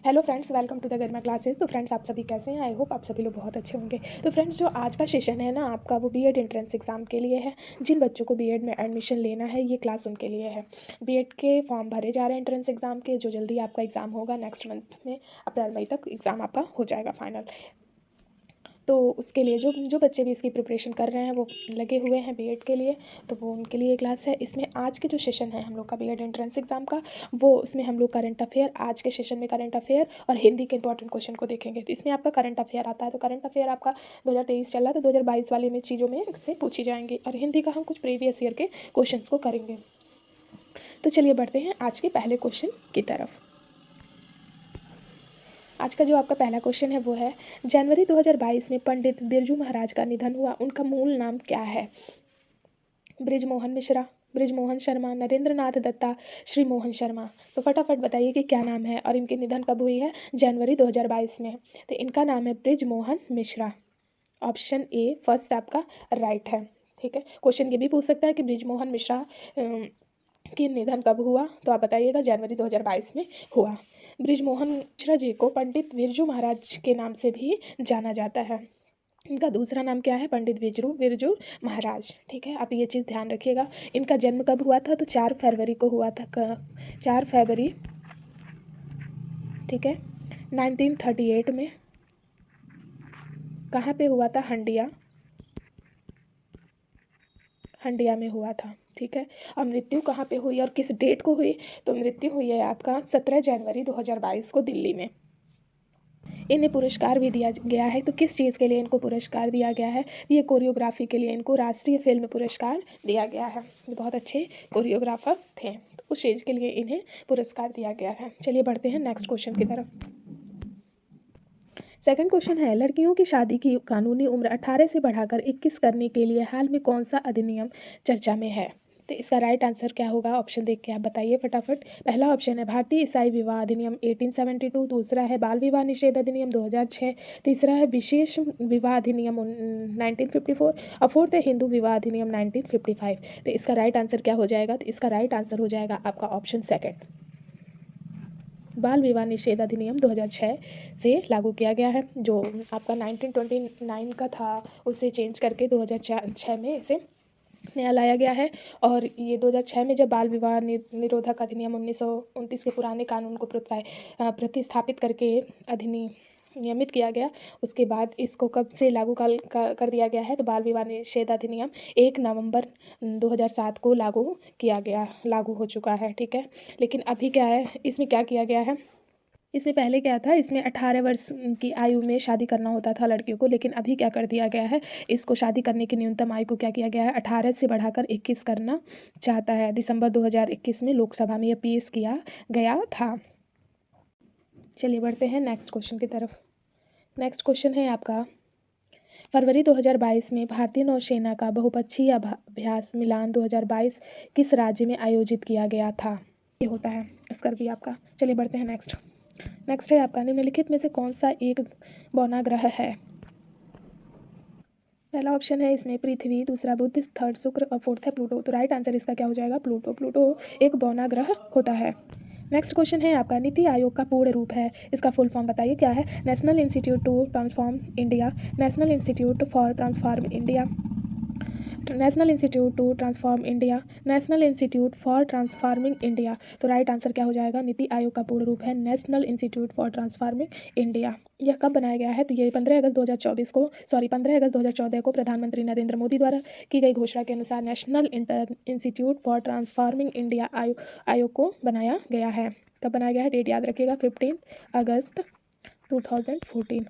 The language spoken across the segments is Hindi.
Hello friends, welcome to the Garma classes. तो फ्रेंड्स, आप सभी कैसे हैं? आई होप आप सभी लोग बहुत अच्छे होंगे। तो फ्रेंड्स, जो आज का सेशन है ना आपका, वो बीएड एंट्रेंस एग्जाम के लिए है। जिन बच्चों को बीएड में एडमिशन लेना है, ये क्लास उनके लिए है। बीएड के फॉर्म भरे जा रहे हैं एंट्रेंस एग्जाम के, जो जल्दी आपका एग्जाम होगा। नेक्स्ट मंथ में अप्रैल मई तक एग्जाम आपका हो जाएगा फाइनल। तो उसके लिए जो जो बच्चे भी इसकी प्रिपरेशन कर रहे हैं, वो लगे हुए हैं बीएड के लिए, तो वो उनके लिए क्लास है। इसमें आज के जो सेशन है हम लोग का बीएड एंट्रेंस एग्जाम का, वो उसमें हम लोग करंट अफेयर, आज के सेशन में करंट अफेयर और हिंदी के इंपॉर्टेंट क्वेश्चन को देखेंगे। तो इसमें आपका करंट अफेयर आता है, तो करंट अफेयर आपका 2023 चल रहा है, तो 2022 वाले में चीज़ों में से पूछी जाएंगी। और हिंदी का हम कुछ प्रीवियस ईयर के क्वेश्चन को करेंगे। तो चलिए बढ़ते हैं आज के पहले क्वेश्चन की तरफ। आज का जो आपका पहला क्वेश्चन है वो है, जनवरी 2022 में पंडित बिरजू महाराज का निधन हुआ, उनका मूल नाम क्या है? ब्रिजमोहन मिश्रा, ब्रिजमोहन शर्मा, नरेंद्र नाथ दत्ता, श्री मोहन शर्मा। तो फटाफट बताइए कि क्या नाम है और इनकी निधन कब हुई है? जनवरी 2022 में। तो इनका नाम है Brijmohan Mishra. Option A first आपका राइट है। ठीक है, क्वेश्चन ये भी पूछ सकता है कि ब्रिजमोहन मिश्रा की निधन कब हुआ, तो आप बताइएगा जनवरी 2022 में हुआ। ब्रिजमोहन मिश्रा जी को पंडित बिरजू महाराज के नाम से भी जाना जाता है। इनका दूसरा नाम क्या है? पंडित बिरजू महाराज। ठीक है, आप ये चीज़ ध्यान रखिएगा। इनका जन्म कब हुआ था? तो 4 फरवरी को हुआ था। 4 फरवरी, ठीक है, 1938 में। कहाँ पे हुआ था? हंडिया में हुआ था। ठीक है, और मृत्यु कहाँ पे हुई और किस डेट को हुई? तो मृत्यु हुई है आपका 17 जनवरी 2022 को दिल्ली में। इन्हें पुरस्कार भी दिया गया है। तो किस चीज़ के लिए इनको पुरस्कार दिया गया है? ये कोरियोग्राफी के लिए इनको राष्ट्रीय फिल्म पुरस्कार दिया गया है। ये बहुत अच्छे कोरियोग्राफर थे, तो उस चीज़ के लिए इन्हें पुरस्कार दिया गया है। चलिए बढ़ते हैं नेक्स्ट क्वेश्चन की तरफ। सेकंड क्वेश्चन है, लड़कियों की शादी की कानूनी उम्र 18 से बढ़ाकर 21 करने के लिए हाल में कौन सा अधिनियम चर्चा में है? तो इसका राइट आंसर क्या होगा? ऑप्शन देख के आप बताइए फटाफट। पहला ऑप्शन है भारतीय ईसाई विवाह अधिनियम 1872, दूसरा है बाल विवाह निषेध अधिनियम 2006, तीसरा है विशेष विवाह अधिनियम 1954 और फोर्थ है हिंदू विवाह अधिनियम 1955। तो इसका राइट आंसर क्या हो जाएगा? तो इसका राइट आंसर हो जाएगा आपका ऑप्शन सेकेंड, बाल विवाह निषेध अधिनियम 2006 से लागू किया गया है। जो आपका 1929 का था, उसे चेंज करके 2006 में इसे नया लाया गया है। और ये 2006 में जब बाल विवाह निरोधक अधिनियम 1929 के पुराने कानून को प्रतिस्थापित करके नियमित किया गया, उसके बाद इसको कब से लागू कर दिया गया है? तो बाल विवाह निषेध अधिनियम 1 नवंबर 2007 को लागू हो चुका है। ठीक है, लेकिन अभी क्या है, इसमें क्या किया गया है? इसमें पहले क्या था, इसमें 18 वर्ष की आयु में शादी करना होता था लड़कियों को, लेकिन अभी क्या कर दिया गया है, इसको शादी करने की न्यूनतम आयु को क्या किया गया है? 18 से बढ़ाकर 21 करना चाहता है। दिसंबर 2021 में लोकसभा में यह पेश किया गया था। चलिए बढ़ते हैं नेक्स्ट क्वेश्चन की तरफ। नेक्स्ट क्वेश्चन है आपका, फरवरी 2022 में भारतीय नौसेना का बहुपक्षीय अभ्यास मिलान 2022 किस राज्य में आयोजित किया गया था? ये होता है इसका भी आपका। चलिए बढ़ते हैं नेक्स्ट है आपका, निम्नलिखित में से कौन सा एक बौना ग्रह है? पहला ऑप्शन है इसमें पृथ्वी, दूसरा बुध, थर्ड शुक्र और फोर्थ है प्लूटो। तो राइट आंसर इसका क्या हो जाएगा? प्लूटो एक बौना ग्रह होता है। नेक्स्ट क्वेश्चन है आपका, नीति आयोग का पूर्ण रूप है, इसका फुल फॉर्म बताइए क्या है? National Institute to Transform India, National Institute for Transform India, National Institute to Transform India, National Institute for Transforming India. तो राइट आंसर क्या हो जाएगा? नीति आयोग का पूर्ण रूप है National Institute for Transforming India. यह कब बनाया गया है? तो ये 15 अगस्त 2014 को प्रधानमंत्री नरेंद्र मोदी द्वारा की गई घोषणा के अनुसार national Institute for Transforming India आयोग को बनाया गया है। कब बनाया गया है? डेट याद रखिएगा, 15 अगस्त 2014।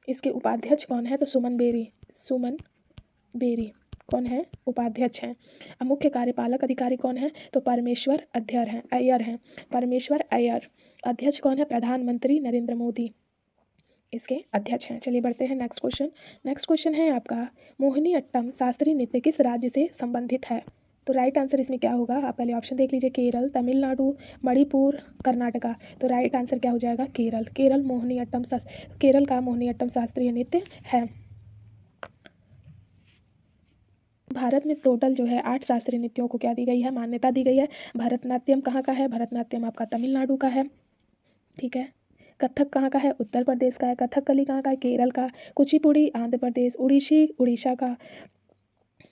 इसके उपाध्यक्ष कौन है? तो सुमन बेरी कौन है? उपाध्यक्ष हैं। अब मुख्य कार्यपालक अधिकारी कौन है? तो अय्यर हैं। परमेश्वर अय्यर। अध्यक्ष कौन है? प्रधानमंत्री नरेंद्र मोदी इसके अध्यक्ष हैं। चलिए बढ़ते हैं नेक्स्ट क्वेश्चन है आपका, मोहिनी अट्टम शास्त्रीय नृत्य किस राज्य से संबंधित है? तो राइट आंसर इसमें क्या होगा? आप पहले ऑप्शन देख लीजिए, केरल, तमिलनाडु, मणिपुर, कर्नाटका। तो राइट आंसर क्या हो जाएगा? केरल केरल केरल का मोहिनी अट्टम शास्त्रीय नृत्य है। भारत में टोटल जो है 8 शास्त्रीय नृत्यों को क्या दी गई है? मान्यता दी गई है। भरतनाट्यम कहाँ का है? भरतनाट्यम आपका तमिलनाडु का है। ठीक है। कथक कहाँ का है? उत्तर प्रदेश का है। कथकली कहाँ का है? केरल का। कुचिपुड़ी आंध्र प्रदेश। उड़ीसी उड़ीसा का।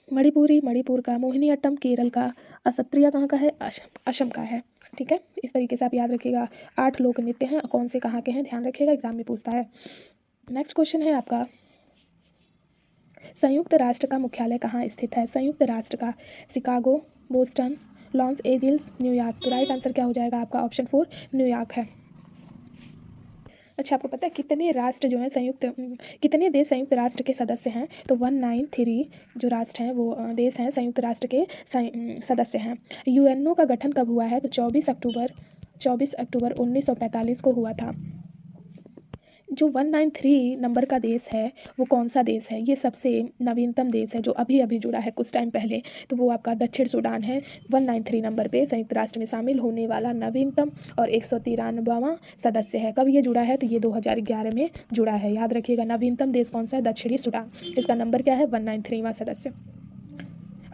मणिपुरी मणिपुर का। मोहिनीअट्टम केरल का। असत्रिया कहाँ का है? असम का है। ठीक है, इस तरीके से आप याद रखिएगा। 8 लोक नृत्य हैं, कौन से कहाँ के हैं ध्यान रखिएगा, एग्जाम में पूछता है। नेक्स्ट क्वेश्चन है आपका, संयुक्त राष्ट्र का मुख्यालय कहाँ स्थित है? संयुक्त राष्ट्र का Chicago, Boston, Los Angeles, New York. तो राइट आंसर क्या हो जाएगा आपका? ऑप्शन 4 न्यूयॉर्क है। अच्छा, आपको पता है कितने राष्ट्र जो हैं कितने देश संयुक्त राष्ट्र के सदस्य हैं? तो 193 जो राष्ट्र हैं वो देश हैं संयुक्त राष्ट्र के सदस्य हैं। यूएनओ का गठन कब हुआ है? तो 24 अक्टूबर 1945 को हुआ था। जो 193 नंबर का देश है वो कौन सा देश है? ये सबसे नवीनतम देश है जो अभी अभी जुड़ा है कुछ टाइम पहले, तो वो आपका दक्षिण सूडान है। 193 नंबर पे संयुक्त राष्ट्र में शामिल होने वाला नवीनतम और 193वां सदस्य है। कब ये जुड़ा है? तो ये 2011 में जुड़ा है। याद रखिएगा, नवीनतम देश कौन सा है? दक्षिणी सूडान। इसका नंबर क्या है? 193वां सदस्य।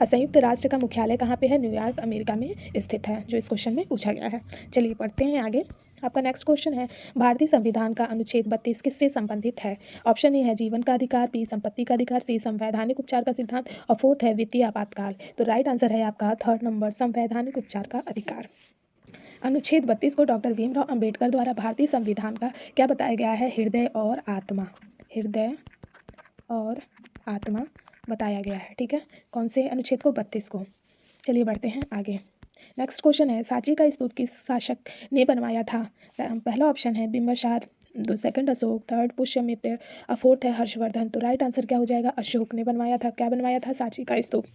संयुक्त राष्ट्र का मुख्यालय कहाँ पे है? न्यूयॉर्क अमेरिका में स्थित है, जो इस क्वेश्चन में पूछा गया है। चलिए पढ़ते हैं आगे। आपका नेक्स्ट क्वेश्चन है, भारतीय संविधान का अनुच्छेद 32 किससे संबंधित है? ऑप्शन ए है जीवन का अधिकार, बी संपत्ति का अधिकार, सी संवैधानिक उपचार का सिद्धांत और फोर्थ है वित्तीय आपातकाल। तो राइट आंसर है आपका 3rd नंबर, संवैधानिक उपचार का अधिकार। अनुच्छेद 32 को डॉक्टर भीमराव अंबेडकर द्वारा भारतीय संविधान का क्या बताया गया है? हृदय और आत्मा। हृदय और आत्मा बताया गया है। ठीक है, कौन से अनुच्छेद को? 32 को। चलिए बढ़ते हैं आगे। नेक्स्ट क्वेश्चन है, सांची का स्तूप किस शासक ने बनवाया था? पहला ऑप्शन है बिंबिसार, सेकंड अशोक, थर्ड पुष्यमित्र और फोर्थ है हर्षवर्धन। तो राइट आंसर क्या हो जाएगा? अशोक ने बनवाया था। क्या बनवाया था? सांची का स्तूप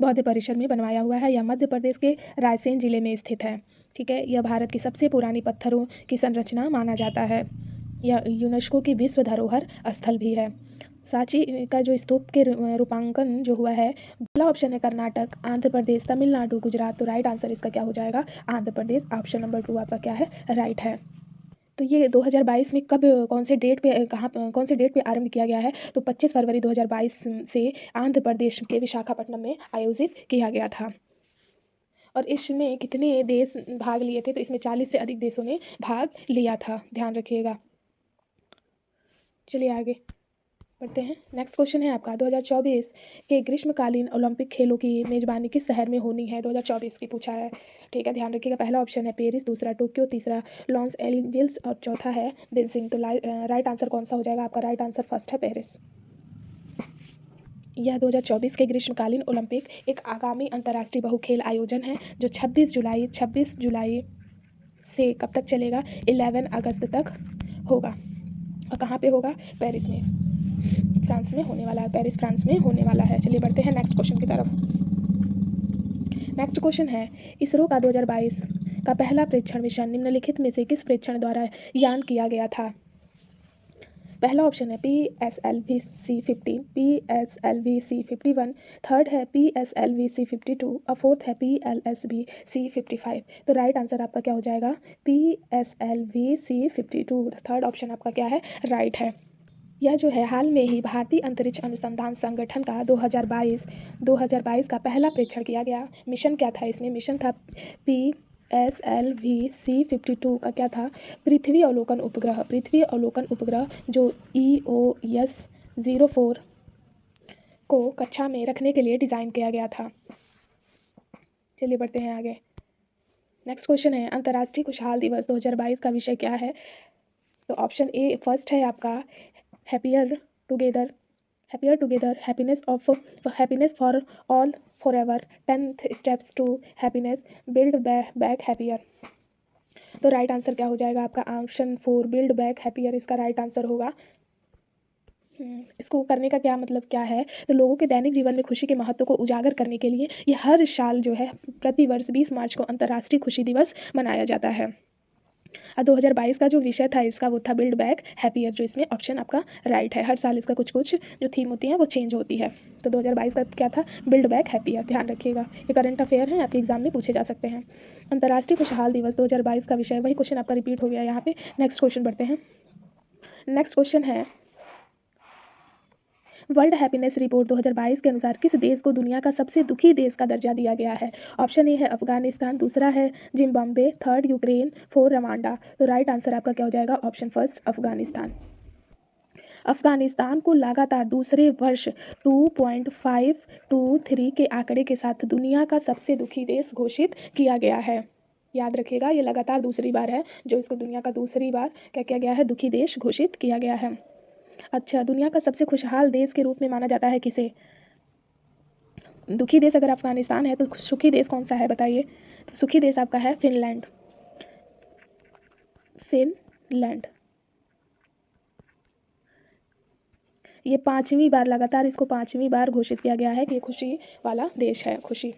बौद्ध परिषद में बनवाया हुआ है। यह मध्य प्रदेश के रायसेन जिले में स्थित है। ठीक है, यह भारत की सबसे पुरानी पत्थरों की संरचना माना जाता है। यह यूनेस्को की विश्व धरोहर स्थल भी है। सांची का जो स्तूप के रूपांकन जो हुआ है, पहला ऑप्शन है कर्नाटक, आंध्र प्रदेश, तमिलनाडु, गुजरात। तो राइट आंसर इसका क्या हो जाएगा? आंध्र प्रदेश। ऑप्शन नंबर 2 आपका क्या है? राइट है। तो ये 2022 में कब कौन से डेट पे कौन से डेट पे आरंभ किया गया है? तो 25 फरवरी 2022 से आंध्र प्रदेश के विशाखापट्टनम में आयोजित किया गया था। और इसमें कितने देश भाग लिए थे? तो इसमें 40 से अधिक देशों ने भाग लिया था, ध्यान रखिएगा। चलिए आगे बढ़ते हैं। नेक्स्ट क्वेश्चन है आपका, 2024 के ग्रीष्मकालीन ओलंपिक खेलों की मेजबानी किस शहर में होनी है? 2024 की पूछा है। ठीक है, ध्यान रखिएगा। पहला ऑप्शन है पेरिस, दूसरा टोक्यो, तीसरा लॉस एंजल्स और चौथा है बीजिंग। तो राइट आंसर कौन सा हो जाएगा आपका? राइट आंसर फर्स्ट है पेरिस। यह 2024 के ग्रीष्मकालीन ओलंपिक एक आगामी अंतर्राष्ट्रीय बहुखेल आयोजन है जो 26 जुलाई से कब तक चलेगा? 11 अगस्त तक होगा। और कहाँ पे होगा? पेरिस में, फ्रांस में होने वाला है। पेरिस फ्रांस में होने वाला है। चलिए बढ़ते हैं नेक्स्ट क्वेश्चन की तरफ। नेक्स्ट क्वेश्चन है, इसरो का 2022 का पहला प्रेक्षण मिशन निम्नलिखित में से किस प्रेक्षण द्वारा यान किया गया था? पहला ऑप्शन है PSLV-C15, PSLV-C51, थर्ड है PSLV-C52 और फोर्थ है PLSV-C55। तो राइट आंसर आपका क्या हो जाएगा? PSLV-C52। थर्ड ऑप्शन आपका क्या है? राइट है। यह जो है हाल में ही भारतीय अंतरिक्ष अनुसंधान संगठन का 2022 का पहला प्रेक्षण किया गया। मिशन क्या था इसमें? मिशन था PSLV-C52 का क्या था? पृथ्वी अवलोकन उपग्रह। पृथ्वी अवलोकन उपग्रह जो EOS-04 को कक्षा में रखने के लिए डिज़ाइन किया गया था। चलिए बढ़ते हैं आगे। नेक्स्ट क्वेश्चन है, अंतर्राष्ट्रीय खुशहाल दिवस 2022 का विषय क्या है? तो ऑप्शन ए फर्स्ट है आपका happier together, happiness for all forever, 10 steps to happiness, build back happier. तो राइट आंसर क्या हो जाएगा आपका? ऑप्शन 4 बिल्ड बैक हैप्पियर इसका राइट आंसर होगा। इसको करने का क्या मतलब क्या है? तो लोगों के दैनिक जीवन में खुशी के महत्व को उजागर करने के लिए ये हर साल जो है प्रतिवर्ष 20 मार्च को अंतर्राष्ट्रीय खुशी दिवस मनाया जाता है। 2022 का जो विषय था इसका वो था बिल्ड बैक हैप्पियर, जो इसमें ऑप्शन आपका राइट है। हर साल इसका कुछ जो थीम होती है वो चेंज होती है। तो 2022 का क्या था? Build back happier. ध्यान रखिएगा, ये करंट अफेयर है, आपके एग्जाम में पूछे जा सकते हैं। अंतर्राष्ट्रीय खुशहाल दिवस 2022 का विषय, वही क्वेश्चन आपका रिपीट हो गया यहाँ पे। नेक्स्ट क्वेश्चन बढ़ते हैं। नेक्स्ट क्वेश्चन है, वर्ल्ड हैप्पीनेस रिपोर्ट 2022 के अनुसार किस देश को दुनिया का सबसे दुखी देश का दर्जा दिया गया है? ऑप्शन ए है अफगानिस्तान, दूसरा है Zimbabwe, third Ukraine, fourth Rwanda. तो राइट आंसर आपका क्या हो जाएगा? Option first Afghanistan. अफगानिस्तान को लगातार दूसरे वर्ष 2.523 के आंकड़े के साथ दुनिया का सबसे दुखी देश घोषित किया गया है। याद रखिएगा, ये लगातार दूसरी बार है जो इसको दुनिया का दूसरी बार क्या किया गया है? दुखी देश घोषित किया गया है। अच्छा, दुनिया का सबसे खुशहाल देश के रूप में माना जाता है किसे? दुखी देश अगर अफगानिस्तान है तो सुखी देश कौन सा है बताइए? तो सुखी देश आपका है फिनलैंड। फिनलैंड ये 5वीं बार लगातार इसको 5वीं बार घोषित किया गया है कि ये खुशी वाला देश है। खुशी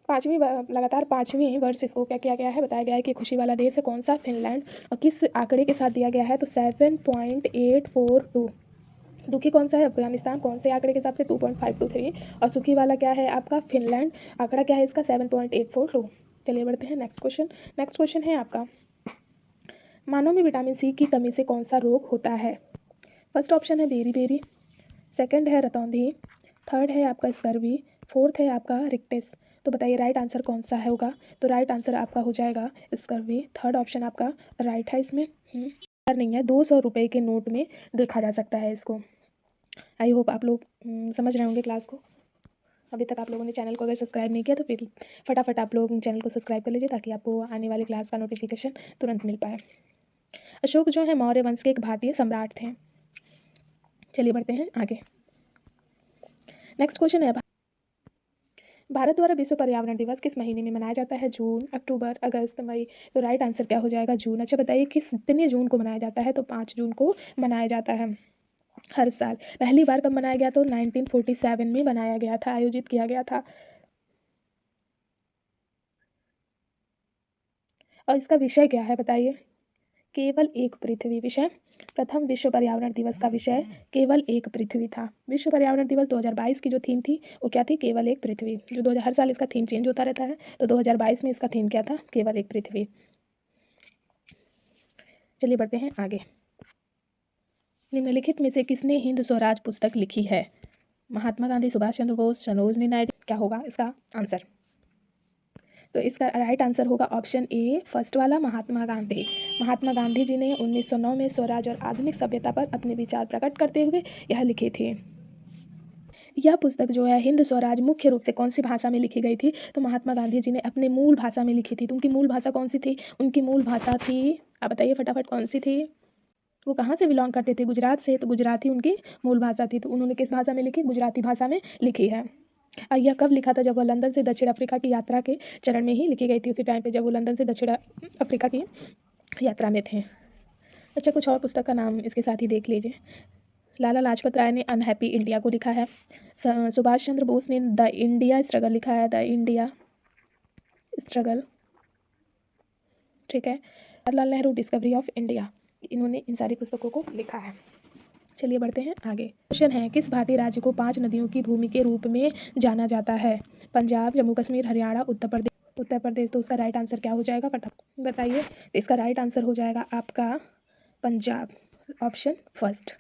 लगातार 5वीं वर्ष इसको क्या किया गया है? बताया गया है कि खुशी वाला देश है कौन सा? फिनलैंड। और किस आंकड़े के साथ दिया गया है? तो 7.842। दुखी कौन सा है? अफगानिस्तान। कौन से आंकड़े के हिसाब से? 2.523। और सुखी वाला क्या है आपका? फिनलैंड। आंकड़ा क्या है इसका? 7.842। चलिए बढ़ते हैं नेक्स्ट क्वेश्चन। नेक्स्ट क्वेश्चन है आपका, मानव में विटामिन सी की कमी से कौन सा रोग होता है? फर्स्ट ऑप्शन है बेरी, सेकंड है रतौंधी, थर्ड है आपका स्कर्वी, फोर्थ है आपका रिक्टेस। तो बताइए राइट आंसर कौन सा है होगा? तो राइट आंसर आपका हो जाएगा स्कर्वी। थर्ड ऑप्शन आपका राइट है इसमें। नहीं है, 200 रुपये के नोट में देखा जा सकता है इसको। आई होप आप लोग समझ रहे होंगे क्लास को। अभी तक आप लोगों ने चैनल को अगर सब्सक्राइब नहीं किया तो फिर फटाफट आप लोग चैनल को सब्सक्राइब कर लीजिए ताकि आपको आने वाली क्लास का नोटिफिकेशन तुरंत मिल पाए। अशोक जो है मौर्य वंश के एक भारतीय सम्राट थे। चलिए बढ़ते हैं आगे। नेक्स्ट क्वेश्चन है, भारत द्वारा विश्व पर्यावरण दिवस किस महीने में मनाया जाता है? जून, अक्टूबर, अगस्त, मई। तो राइट आंसर क्या हो जाएगा? जून। अच्छा बताइए कितने जून को मनाया जाता है? तो 5 जून को मनाया जाता है हर साल। पहली बार कब मनाया गया? तो 1947 में बनाया गया था, आयोजित किया गया था। और इसका विषय क्या है बताइए? केवल एक पृथ्वी। विषय प्रथम विश्व पर्यावरण दिवस का विषय केवल एक पृथ्वी था। विश्व पर्यावरण दिवस 2022 की जो थीम थी वो क्या थी? केवल एक पृथ्वी। जो 2000 हर साल इसका थीम चेंज होता रहता है, तो 2022 में इसका थीम क्या था? केवल एक पृथ्वी। चलिए बढ़ते हैं आगे। निम्नलिखित में से किसने हिंद स्वराज पुस्तक लिखी है? महात्मा गांधी, सुभाष चंद्र बोस, सरोजिनी नायडू। क्या होगा इसका आंसर? तो इसका राइट आंसर होगा ऑप्शन ए फर्स्ट वाला, महात्मा गांधी। महात्मा गांधी जी ने 1909 में स्वराज और आधुनिक सभ्यता पर अपने विचार प्रकट करते हुए यह लिखी थी। यह पुस्तक जो है हिंद स्वराज मुख्य रूप से कौन सी भाषा में लिखी गई थी? तो महात्मा गांधी जी ने अपने मूल भाषा में लिखी थी। तो उनकी मूल भाषा कौन सी थी? उनकी मूल भाषा थी, आप बताइए फटाफट कौन सी थी? वो कहाँ से बिलोंग करते थे? गुजरात से। तो गुजराती उनकी मूल भाषा थी। तो उन्होंने किस भाषा में लिखी? गुजराती भाषा में लिखी है। यह कब लिखा था? जब वह लंदन से दक्षिण अफ्रीका की यात्रा के चरण में ही लिखी गई थी। उसी टाइम पे जब वो लंदन से दक्षिण अफ्रीका की यात्रा में थे। अच्छा, कुछ और पुस्तक का नाम इसके साथ ही देख लीजिए। लाला लाजपत राय ने अनहैप्पी इंडिया को लिखा है। सुभाष चंद्र बोस ने द इंडिया स्ट्रगल लिखा है, द इंडिया स्ट्रगल, ठीक है। Jawaharlal Nehru discovery of India. इन्होंने इन सारी पुस्तकों को लिखा है। चलिए बढ़ते हैं आगे। क्वेश्चन है, किस भारतीय राज्य को 5 नदियों की भूमि के रूप में जाना जाता है? पंजाब, जम्मू कश्मीर, हरियाणा, उत्तर प्रदेश। तो उसका राइट आंसर क्या हो जाएगा फटाफट बताइए? तो इसका राइट आंसर हो जाएगा आपका पंजाब, ऑप्शन फर्स्ट।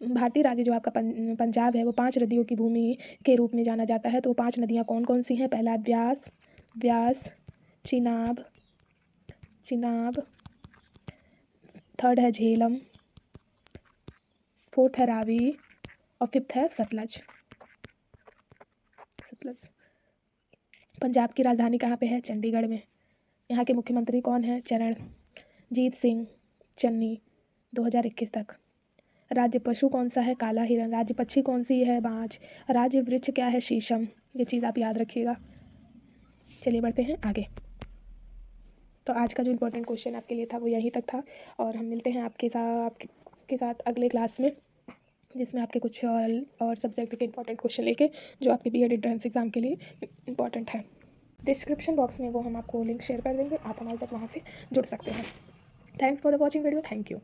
भारतीय राज्य जो आपका पंजाब है वो 5 नदियों की भूमि के रूप में जाना जाता है। तो 5 नदियाँ कौन कौन सी हैं? पहला व्यास, चिनाब, थर्ड है झेलम, फोर्थ है रावी और फिफ्थ है सतलज। पंजाब की राजधानी कहाँ पे है? चंडीगढ़ में। यहाँ के मुख्यमंत्री कौन है? चरणजीत सिंह चन्नी, 2021 तक। राज्य पशु कौन सा है? काला हिरण। राज्य पक्षी कौन सी है? बाज। राज्य वृक्ष क्या है? शीशम। ये चीज़ आप याद रखिएगा। चलिए बढ़ते हैं आगे। तो आज का जो इम्पोर्टेंट क्वेश्चन आपके लिए था वो यहीं तक था, और हम मिलते हैं आपके साथ अगले क्लास में, जिसमें आपके कुछ और सब्जेक्ट के इंपॉर्टेंट क्वेश्चन लेके जो आपके बीएड एंट्रेंस एग्जाम के लिए इंपॉर्टेंट है। डिस्क्रिप्शन बॉक्स में वो हम आपको लिंक शेयर कर देंगे, आप हमारे साथ वहाँ से जुड़ सकते हैं। Thanks for the watching video. Thank you.